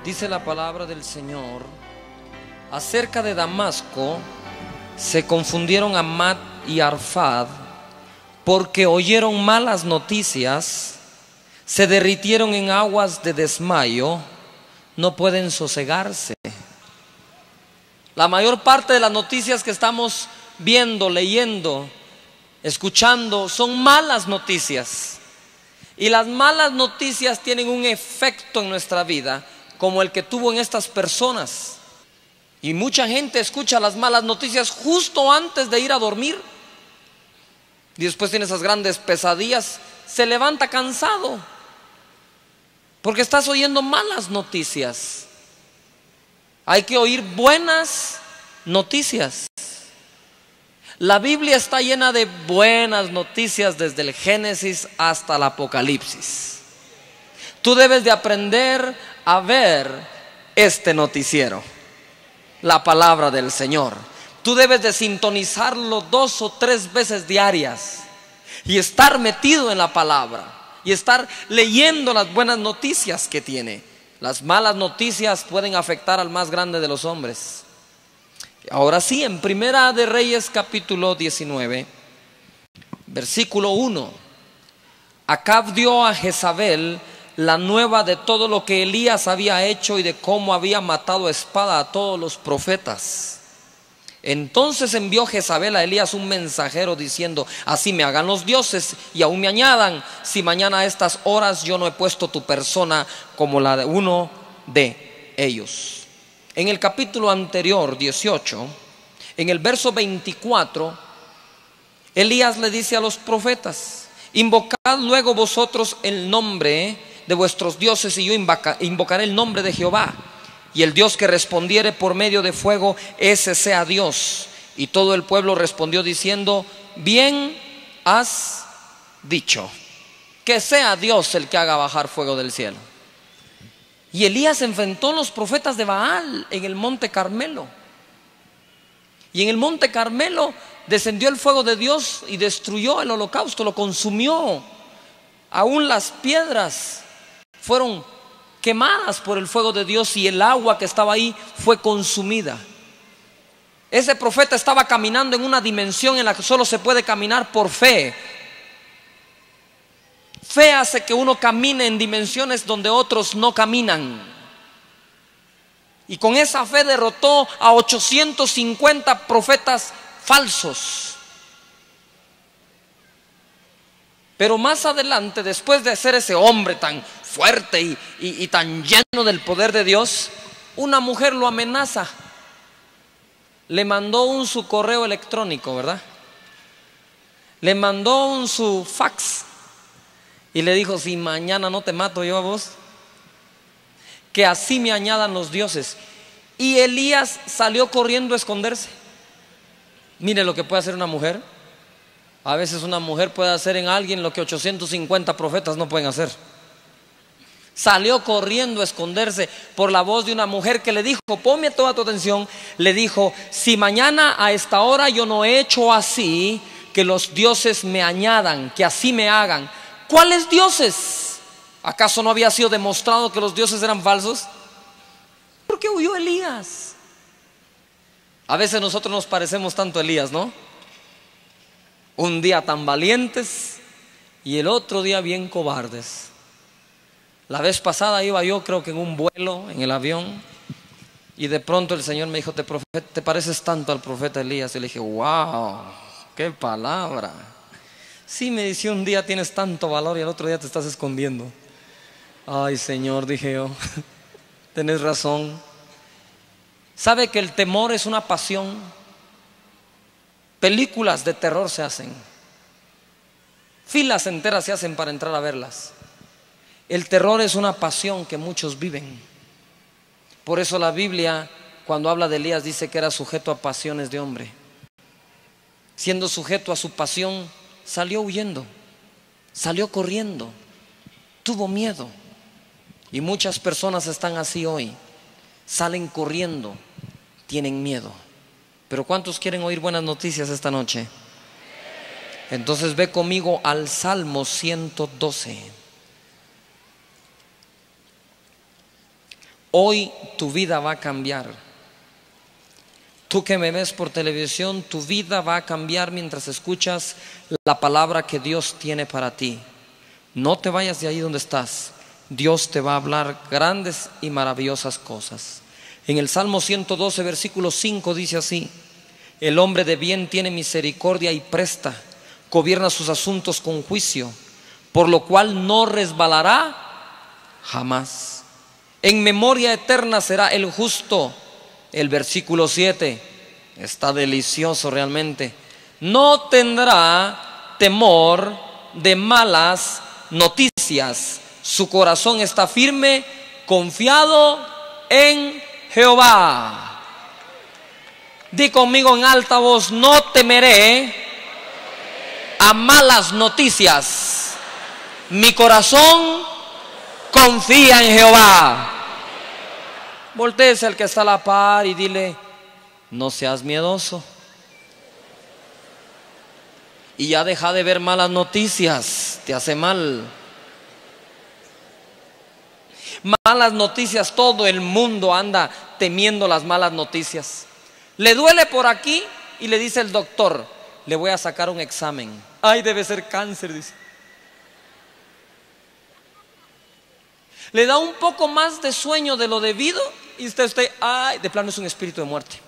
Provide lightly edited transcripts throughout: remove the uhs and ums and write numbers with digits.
Dice la palabra del Señor: acerca de Damasco se confundieron Amad y Arfad, porque oyeron malas noticias, se derritieron en aguas de desmayo, no pueden sosegarse. La mayor parte de las noticias que estamos viendo, leyendo, escuchando, son malas noticias. Y las malas noticias tienen un efecto en nuestra vida, como el que tuvo en estas personas. Y mucha gente escucha las malas noticias justo antes de ir a dormir, y después tiene esas grandes pesadillas, se levanta cansado, porque estás oyendo malas noticias. Hay que oír buenas noticias. La Biblia está llena de buenas noticias desde el Génesis hasta el Apocalipsis. Tú debes de aprender a ver este noticiero, la palabra del Señor. Tú debes de sintonizarlo 2 o 3 veces diarias y estar metido en la palabra y estar leyendo las buenas noticias que tiene. Las malas noticias pueden afectar al más grande de los hombres. Ahora sí, en Primera de Reyes capítulo 19, versículo 1. Acab dio a Jezabel la nueva de todo lo que Elías había hecho y de cómo había matado a espada a todos los profetas. Entonces envió Jezabel a Elías un mensajero diciendo: así me hagan los dioses y aún me añadan, si mañana a estas horas yo no he puesto tu persona como la de uno de ellos. En el capítulo anterior, 18, en el verso 24, Elías le dice a los profetas: invocad luego vosotros el nombre de vuestros dioses y yo invocaré el nombre de Jehová. Y el Dios que respondiere por medio de fuego, ese sea Dios. Y todo el pueblo respondió diciendo: bien has dicho, que sea Dios el que haga bajar fuego del cielo. Y Elías enfrentó a los profetas de Baal en el monte Carmelo. Y en el monte Carmelo descendió el fuego de Dios y destruyó el holocausto, lo consumió. Aún las piedras fueron quemadas por el fuego de Dios y el agua que estaba ahí fue consumida. Ese profeta estaba caminando en una dimensión en la que solo se puede caminar por fe. Fe hace que uno camine en dimensiones donde otros no caminan. Y con esa fe derrotó a 850 profetas falsos. Pero más adelante, después de ser ese hombre tan fuerte y tan lleno del poder de Dios, una mujer lo amenaza. Le mandó su correo electrónico, ¿verdad? Le mandó su fax y le dijo: si mañana no te mato yo a vos, que así me añadan los dioses. Y Elías salió corriendo a esconderse. Mire lo que puede hacer una mujer. A veces una mujer puede hacer en alguien lo que 850 profetas no pueden hacer. Salió corriendo a esconderse por la voz de una mujer que le dijo, ponme toda tu atención, le dijo: si mañana a esta hora yo no he hecho así, que los dioses me añadan, que así me hagan. ¿Cuáles dioses? ¿Acaso no había sido demostrado que los dioses eran falsos? ¿Por qué huyó Elías? A veces nosotros nos parecemos tanto a Elías, ¿no? Un día tan valientes y el otro día bien cobardes. La vez pasada iba yo, creo que en un vuelo, en el avión, y de pronto el Señor me dijo: te pareces tanto al profeta Elías. Y le dije: wow, qué palabra. Sí, me dice, un día tienes tanto valor y el otro día te estás escondiendo. Ay, Señor, dije yo, tenés razón. ¿Sabe que el temor es una pasión? Películas de terror se hacen, filas enteras se hacen para entrar a verlas. El terror es una pasión que muchos viven. Por eso la Biblia, cuando habla de Elías, dice que era sujeto a pasiones de hombre. Siendo sujeto a su pasión, salió huyendo, salió corriendo, tuvo miedo. Y muchas personas están así hoy, salen corriendo, tienen miedo. Pero ¿cuántos quieren oír buenas noticias esta noche? Entonces ve conmigo al Salmo 112. Hoy tu vida va a cambiar. Tú que me ves por televisión, tu vida va a cambiar mientras escuchas la palabra que Dios tiene para ti. No te vayas de ahí donde estás. Dios te va a hablar grandes y maravillosas cosas. En el Salmo 112, versículo 5 dice así: el hombre de bien tiene misericordia y presta, gobierna sus asuntos con juicio, por lo cual no resbalará jamás. En memoria eterna será el justo. El versículo 7 está delicioso realmente. No tendrá temor de malas noticias. Su corazón está firme, confiado en Jehová. Di conmigo en alta voz: no temeré a malas noticias. Mi corazón confía en Jehová. Voltéese al que está a la par y dile: no seas miedoso. Y ya deja de ver malas noticias, te hace mal. Malas noticias, todo el mundo anda temiendo las malas noticias. Le duele por aquí y le dice el doctor: le voy a sacar un examen. Ay, debe ser cáncer, dice. Le da un poco más de sueño de lo debido y usted, ay, de plano es un espíritu de muerte.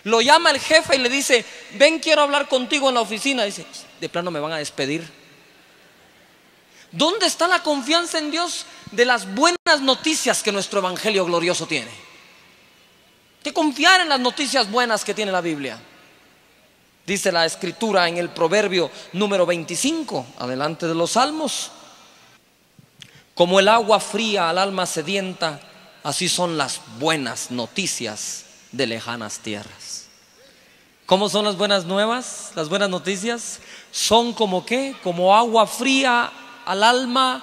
Lo llama el jefe y le dice: ven, quiero hablar contigo en la oficina. Dice: de plano me van a despedir. ¿Dónde está la confianza en Dios de las buenas noticias que nuestro evangelio glorioso tiene? Que confiar en las noticias buenas que tiene la Biblia. Dice la escritura en el proverbio número 25, adelante de los salmos: como el agua fría al alma sedienta, así son las buenas noticias de lejanas tierras. ¿Cómo son las buenas nuevas? Las buenas noticias son como ¿qué? Como agua fría al alma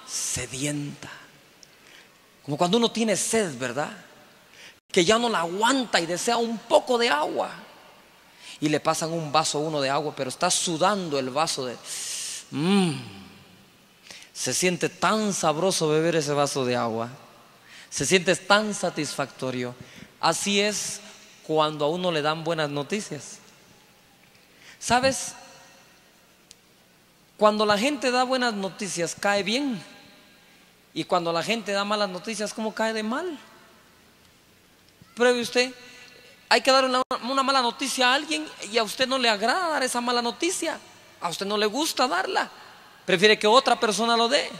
sedienta. Como cuando uno tiene sed, ¿verdad? Que ya no la aguanta y desea un poco de agua. Y le pasan un vaso uno de agua, pero está sudando el vaso de... Se siente tan sabroso beber ese vaso de agua. Se siente tan satisfactorio. Así es cuando a uno le dan buenas noticias. ¿Sabes? Cuando la gente da buenas noticias cae bien. Y cuando la gente da malas noticias, ¿cómo cae de mal? Pruebe usted. Hay que dar una mala noticia a alguien y a usted no le agrada dar esa mala noticia. A usted no le gusta darla. Prefiere que otra persona lo dé.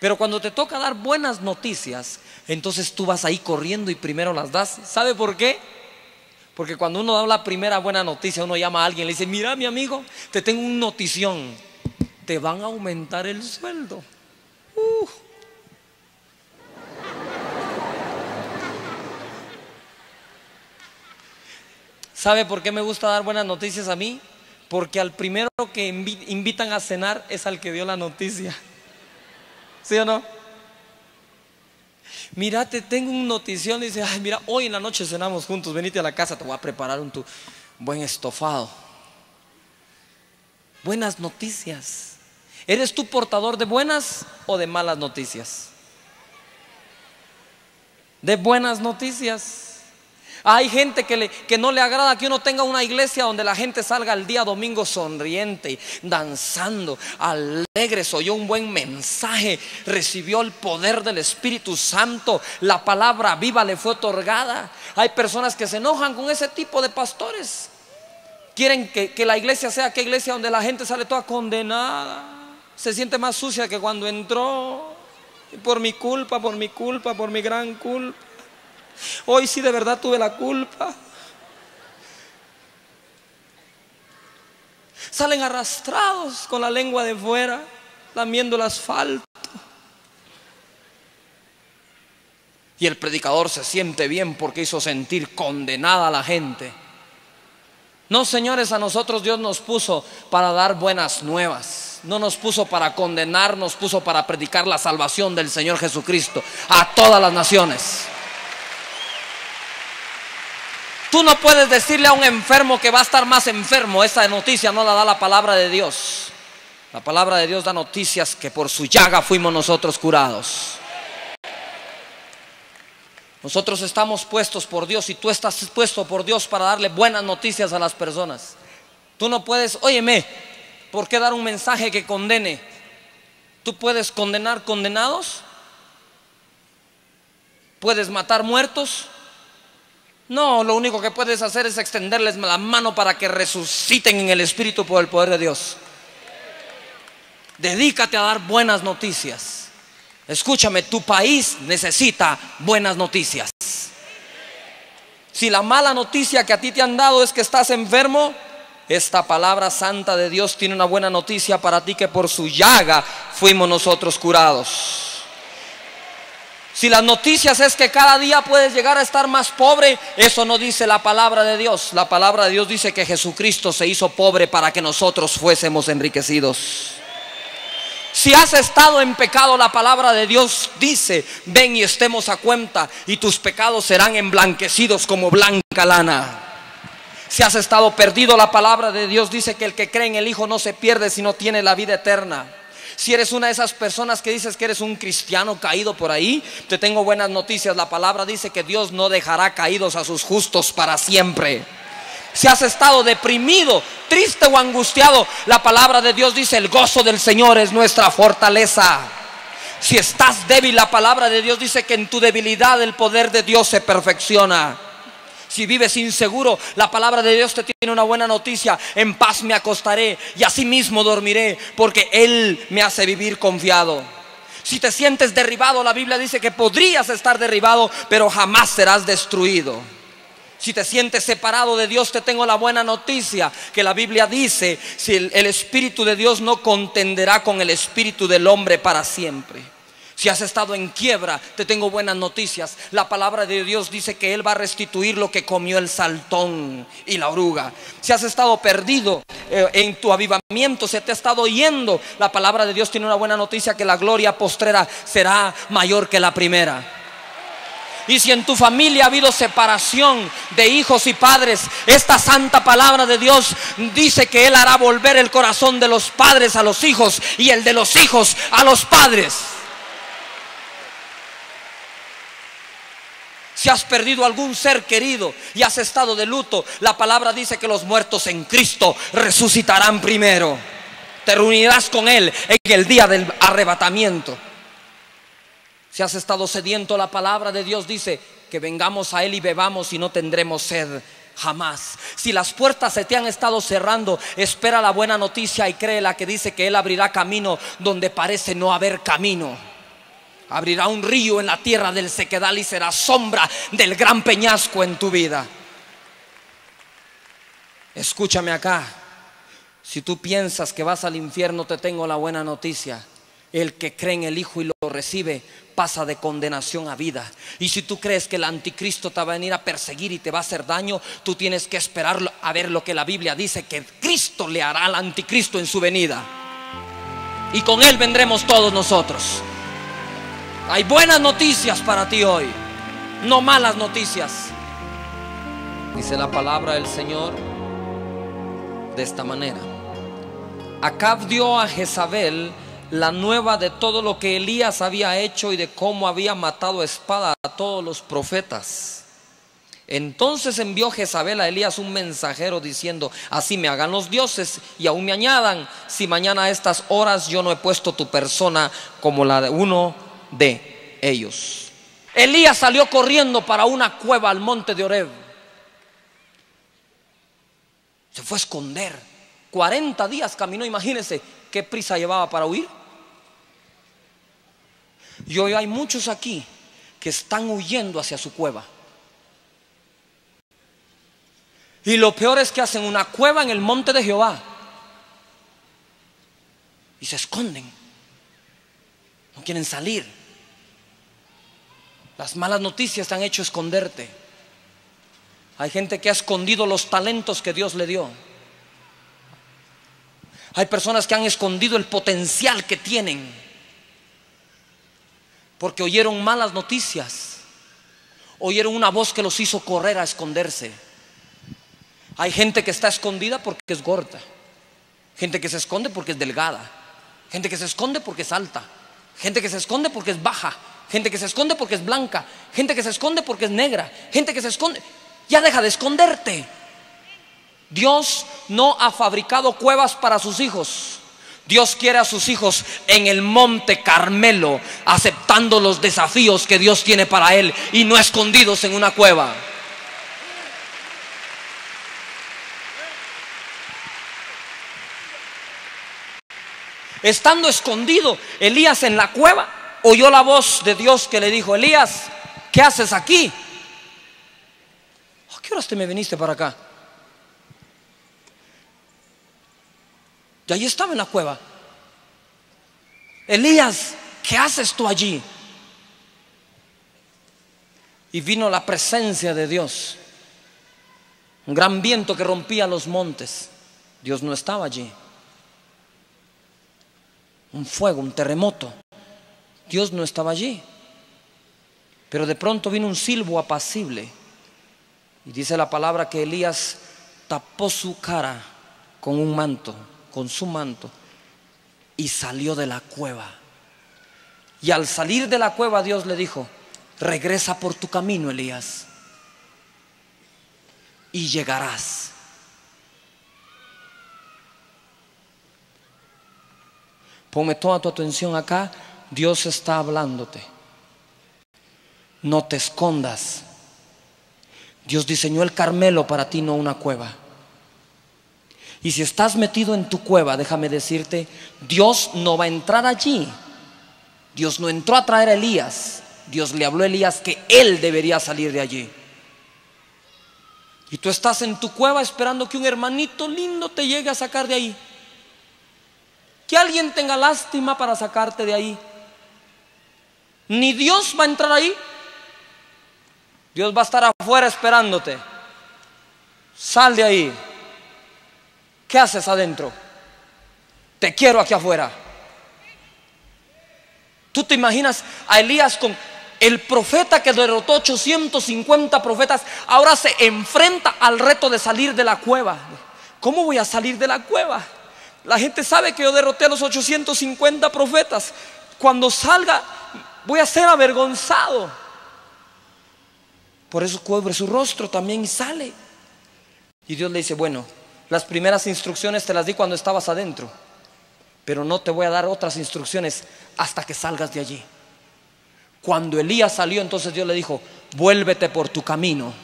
Pero cuando te toca dar buenas noticias, entonces tú vas ahí corriendo y primero las das. ¿Sabe por qué? Porque cuando uno da la primera buena noticia, uno llama a alguien y le dice: mira, mi amigo, te tengo un notición. Te van a aumentar el sueldo. ¿Sabe por qué me gusta dar buenas noticias a mí? Porque al primero que invitan a cenar es al que dio la noticia. ¿Sí o no? Mira, te tengo un notición. Dice: ay, mira, hoy en la noche cenamos juntos, venite a la casa, te voy a preparar un buen estofado. Buenas noticias. ¿Eres tú portador de buenas o de malas noticias? De buenas noticias. Hay gente que no le agrada que uno tenga una iglesia donde la gente salga el día domingo sonriente, danzando, alegres, oyó un buen mensaje, recibió el poder del Espíritu Santo, la palabra viva le fue otorgada. Hay personas que se enojan con ese tipo de pastores. Quieren que la iglesia sea aquella iglesia donde la gente sale toda condenada, se siente más sucia que cuando entró. Por mi culpa, por mi culpa, por mi gran culpa. Hoy sí de verdad tuve la culpa. Salen arrastrados con la lengua de fuera, lamiendo el asfalto. Y el predicador se siente bien porque hizo sentir condenada a la gente. No, señores, a nosotros Dios nos puso para dar buenas nuevas. No nos puso para condenar, nos puso para predicar la salvación del Señor Jesucristo a todas las naciones. Tú no puedes decirle a un enfermo que va a estar más enfermo. Esa noticia no la da la palabra de Dios. La palabra de Dios da noticias que por su llaga fuimos nosotros curados. Nosotros estamos puestos por Dios y tú estás puesto por Dios para darle buenas noticias a las personas. Tú no puedes, óyeme, ¿por qué dar un mensaje que condene? ¿Tú puedes condenar condenados? ¿Puedes matar muertos? No, lo único que puedes hacer es extenderles la mano para que resuciten en el Espíritu por el poder de Dios. Dedícate a dar buenas noticias. Escúchame, tu país necesita buenas noticias. Si la mala noticia que a ti te han dado es que estás enfermo, esta palabra santa de Dios tiene una buena noticia para ti, que por su llaga fuimos nosotros curados. Si las noticias es que cada día puedes llegar a estar más pobre, eso no dice la palabra de Dios. La palabra de Dios dice que Jesucristo se hizo pobre para que nosotros fuésemos enriquecidos. Si has estado en pecado, la palabra de Dios dice: ven y estemos a cuenta, y tus pecados serán emblanquecidos como blanca lana. Si has estado perdido, la palabra de Dios dice que el que cree en el Hijo no se pierde, sino tiene la vida eterna. Si eres una de esas personas que dices que eres un cristiano caído por ahí, te tengo buenas noticias. La palabra dice que Dios no dejará caídos a sus justos para siempre. Si has estado deprimido, triste o angustiado, la palabra de Dios dice: el gozo del Señor es nuestra fortaleza. Si estás débil, la palabra de Dios dice que en tu debilidad el poder de Dios se perfecciona. Si vives inseguro, la palabra de Dios te tiene una buena noticia: en paz me acostaré y asimismo dormiré, porque Él me hace vivir confiado. Si te sientes derribado, la Biblia dice que podrías estar derribado, pero jamás serás destruido. Si te sientes separado de Dios, te tengo la buena noticia, que la Biblia dice: si el Espíritu de Dios no contenderá con el espíritu del hombre para siempre. Si has estado en quiebra, te tengo buenas noticias. La palabra de Dios dice que Él va a restituir lo que comió el saltón y la oruga. Si has estado perdido en tu avivamiento, se te ha estado yendo, la palabra de Dios tiene una buena noticia, que la gloria postrera será mayor que la primera. Y si en tu familia ha habido separación de hijos y padres, esta santa palabra de Dios dice que Él hará volver el corazón de los padres a los hijos y el de los hijos a los padres. Si has perdido algún ser querido y has estado de luto, la palabra dice que los muertos en Cristo resucitarán primero. Te reunirás con Él en el día del arrebatamiento. Si has estado sediento, la palabra de Dios dice que vengamos a Él y bebamos y no tendremos sed jamás. Si las puertas se te han estado cerrando, espera la buena noticia y créela, que dice que Él abrirá camino donde parece no haber camino. Abrirá un río en la tierra del sequedal y será sombra del gran peñasco en tu vida. Escúchame acá. Si tú piensas que vas al infierno, te tengo la buena noticia: el que cree en el Hijo y lo recibe pasa de condenación a vida. Y si tú crees que el anticristo te va a venir a perseguir y te va a hacer daño, tú tienes que esperar a ver lo que la Biblia dice que Cristo le hará al anticristo en su venida, y con Él vendremos todos nosotros. Hay buenas noticias para ti hoy, no malas noticias. Dice la palabra del Señor de esta manera: Acab dio a Jezabel la nueva de todo lo que Elías había hecho y de cómo había matado a espada a todos los profetas. Entonces envió Jezabel a Elías un mensajero diciendo: así me hagan los dioses y aún me añadan, si mañana a estas horas yo no he puesto tu persona como la de uno de ellos. Elías salió corriendo para una cueva al monte de Horeb. Se fue a esconder. 40 días caminó, imagínense qué prisa llevaba para huir. Y hoy hay muchos aquí que están huyendo hacia su cueva. Y lo peor es que hacen una cueva en el monte de Jehová y se esconden. No quieren salir. Las malas noticias te han hecho esconderte. Hay gente que ha escondido los talentos que Dios le dio. Hay personas que han escondido el potencial que tienen porque oyeron malas noticias, oyeron una voz que los hizo correr a esconderse. Hay gente que está escondida porque es gorda, gente que se esconde porque es delgada, gente que se esconde porque es alta, gente que se esconde porque es baja, gente que se esconde porque es blanca, gente que se esconde porque es negra, gente que se esconde. Ya deja de esconderte. Dios no ha fabricado cuevas para sus hijos. Dios quiere a sus hijos en el monte Carmelo, aceptando los desafíos que Dios tiene para él y no escondidos en una cueva. Estando escondido Elías en la cueva, oyó la voz de Dios que le dijo: Elías, ¿qué haces aquí? ¿A qué horas te me viniste para acá? Y ahí estaba en la cueva. Elías, ¿qué haces tú allí? Y vino la presencia de Dios, un gran viento que rompía los montes. Dios no estaba allí. Un fuego, un terremoto. Dios no estaba allí. Pero de pronto vino un silbo apacible. Y dice la palabra que Elías tapó su cara con un manto, con su manto, y salió de la cueva. Y al salir de la cueva, Dios le dijo: regresa por tu camino, Elías, y llegarás. Ponme toda tu atención acá. Dios está hablándote. No te escondas. Dios diseñó el Carmelo para ti, no una cueva. Y si estás metido en tu cueva, déjame decirte, Dios no va a entrar allí. Dios no entró a traer a Elías. Dios le habló a Elías que él debería salir de allí. Y tú estás en tu cueva esperando que un hermanito lindo te llegue a sacar de ahí, que alguien tenga lástima para sacarte de ahí. Ni Dios va a entrar ahí. Dios va a estar afuera esperándote. Sal de ahí. ¿Qué haces adentro? Te quiero aquí afuera. ¿Tú te imaginas a Elías con el profeta que derrotó 850 profetas? Ahora se enfrenta al reto de salir de la cueva. ¿Cómo voy a salir de la cueva? La gente sabe que yo derroté a los 850 profetas. Cuando salga voy a ser avergonzado. Por eso cubre su rostro también y sale. Y Dios le dice: bueno, las primeras instrucciones te las di cuando estabas adentro, pero no te voy a dar otras instrucciones hasta que salgas de allí. Cuando Elías salió, entonces Dios le dijo: vuélvete por tu camino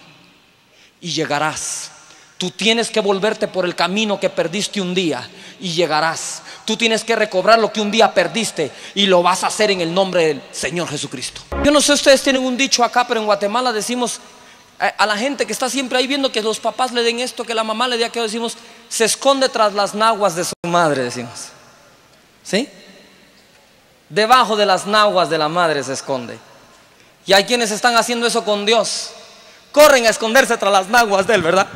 y llegarás. Tú tienes que volverte por el camino que perdiste un día y llegarás. Tú tienes que recobrar lo que un día perdiste y lo vas a hacer en el nombre del Señor Jesucristo. Yo no sé si ustedes tienen un dicho acá, pero en Guatemala decimos a la gente que está siempre ahí viendo que los papás le den esto, que la mamá le dé aquello, decimos: se esconde tras las naguas de su madre, decimos. ¿Sí? Debajo de las naguas de la madre se esconde. Y hay quienes están haciendo eso con Dios. Corren a esconderse tras las naguas de Él, ¿verdad?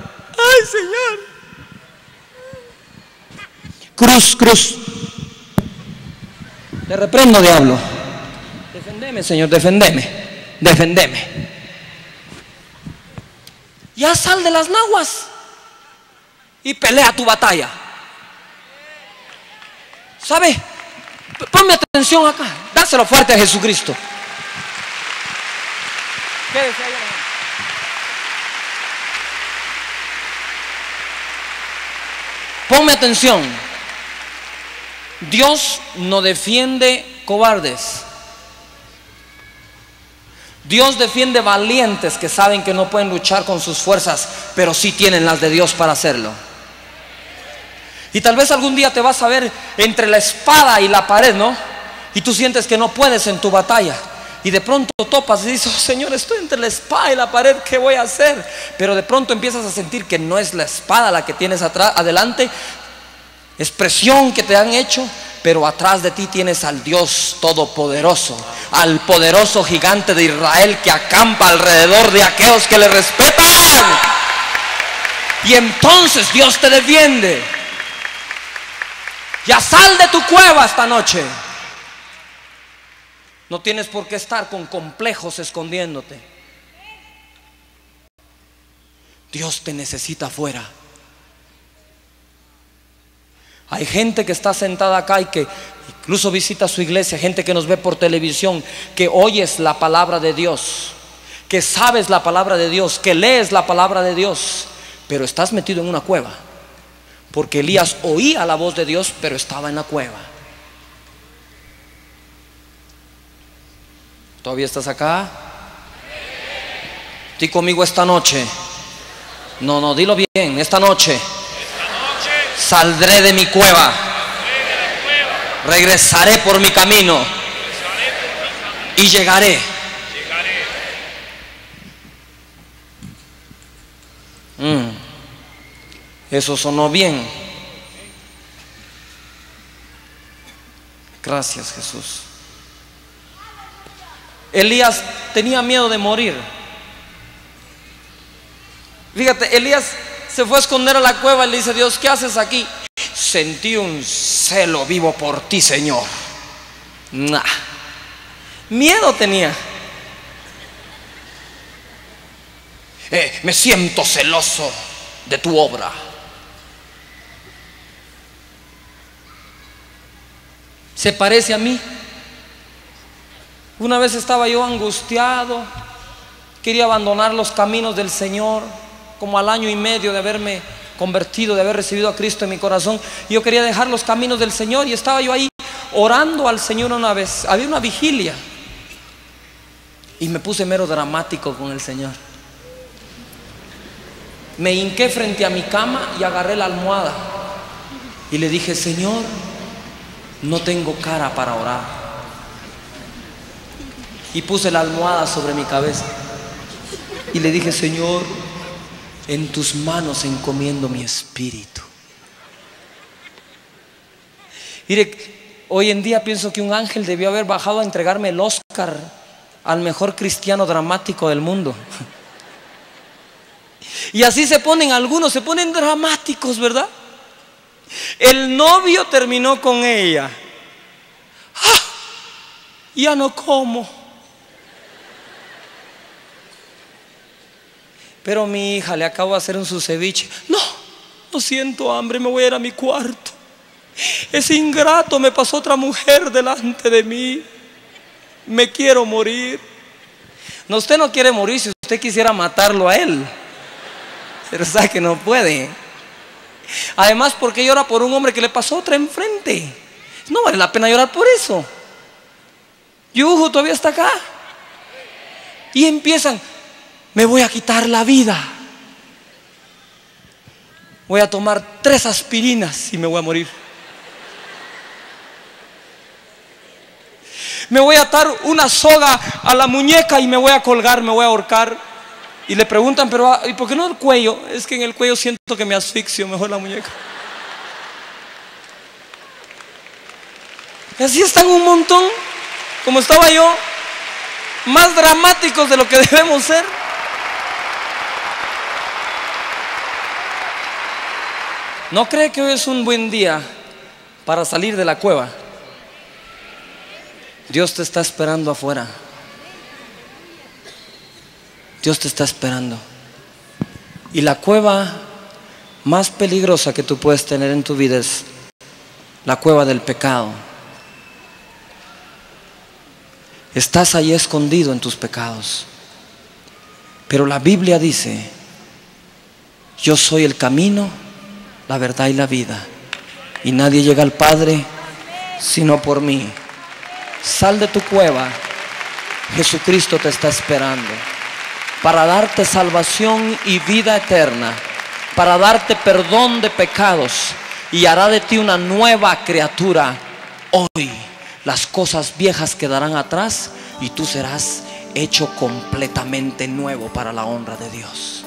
¡Ay, Señor! Cruz, cruz. Te reprendo, diablo. Defendeme, Señor, defendeme. Defendeme. Ya sal de las naguas y pelea tu batalla. ¿Sabe? Ponme atención acá. Dáselo fuerte a Jesucristo. Quédese ahí. Ponme atención. Dios no defiende cobardes. Dios defiende valientes que saben que no pueden luchar con sus fuerzas, pero sí tienen las de Dios para hacerlo. Y tal vez algún día te vas a ver entre la espada y la pared, ¿no? Y tú sientes que no puedes en tu batalla. Y de pronto topas y dices: oh, Señor, estoy entre la espada y la pared, ¿qué voy a hacer? Pero de pronto empiezas a sentir que no es la espada la que tienes atrás, adelante, es presión que te han hecho, pero atrás de ti tienes al Dios todopoderoso, al poderoso gigante de Israel que acampa alrededor de aquellos que le respetan. Y entonces Dios te defiende. Ya sal de tu cueva esta noche. No tienes por qué estar con complejos escondiéndote. Dios te necesita afuera. Hay gente que está sentada acá y que incluso visita su iglesia, gente que nos ve por televisión, que oyes la palabra de Dios, que sabes la palabra de Dios, que lees la palabra de Dios, pero estás metido en una cueva. Porque Elías oía la voz de Dios, pero estaba en la cueva. ¿Todavía estás acá? Di conmigo esta noche. No, dilo bien. Esta noche saldré de mi cueva. Regresaré por mi camino y llegaré. Eso sonó bien. Gracias, Jesús. Elías tenía miedo de morir. Fíjate, Elías se fue a esconder a la cueva y le dice: Dios, ¿qué haces aquí? Sentí un celo vivo por ti, Señor. Miedo tenía. Me siento celoso de tu obra. Se parece a mí. Una vez estaba yo angustiado, quería abandonar los caminos del Señor, como al año y medio de haberme convertido, de haber recibido a Cristo en mi corazón. Yo quería dejar los caminos del Señor y estaba yo ahí orando al Señor una vez. Había una vigilia y me puse mero dramático con el Señor. Me hinqué frente a mi cama y agarré la almohada y le dije: Señor, no tengo cara para orar. Y puse la almohada sobre mi cabeza y le dije: Señor, en tus manos encomiendo mi espíritu. Mire, hoy en día pienso que un ángel debió haber bajado a entregarme el Oscar al mejor cristiano dramático del mundo. Y así se ponen algunos, se ponen dramáticos, ¿verdad? El novio terminó con ella. Ya no como. Pero mi hija le acabo de hacer su ceviche. No siento hambre, me voy a ir a mi cuarto. Ese ingrato me pasó otra mujer delante de mí. Me quiero morir. No, usted no quiere morir si usted quisiera matarlo a él. Pero sabe que no puede. Además, ¿por qué llora por un hombre que le pasó otra enfrente? No vale la pena llorar por eso. Yuhu todavía está acá. Y empiezan: me voy a quitar la vida. Voy a tomar 3 aspirinas y me voy a morir. Me voy a atar una soga a la muñeca y me voy a colgar, me voy a ahorcar. Y le preguntan: pero ¿y por qué no el cuello? Es que en el cuello siento que me asfixio, mejor la muñeca. Y así están un montón, como estaba yo, más dramáticos de lo que debemos ser. ¿No cree que hoy es un buen día para salir de la cueva? Dios te está esperando afuera. Dios te está esperando. Y la cueva más peligrosa que tú puedes tener en tu vida es la cueva del pecado. Estás ahí escondido en tus pecados. Pero la Biblia dice: yo soy el camino, la verdad y la vida, y nadie llega al Padre sino por mí. Sal de tu cueva. Jesucristo te está esperando para darte salvación y vida eterna, para darte perdón de pecados, y hará de ti una nueva criatura. Hoy las cosas viejas quedarán atrás y tú serás hecho completamente nuevo para la honra de Dios.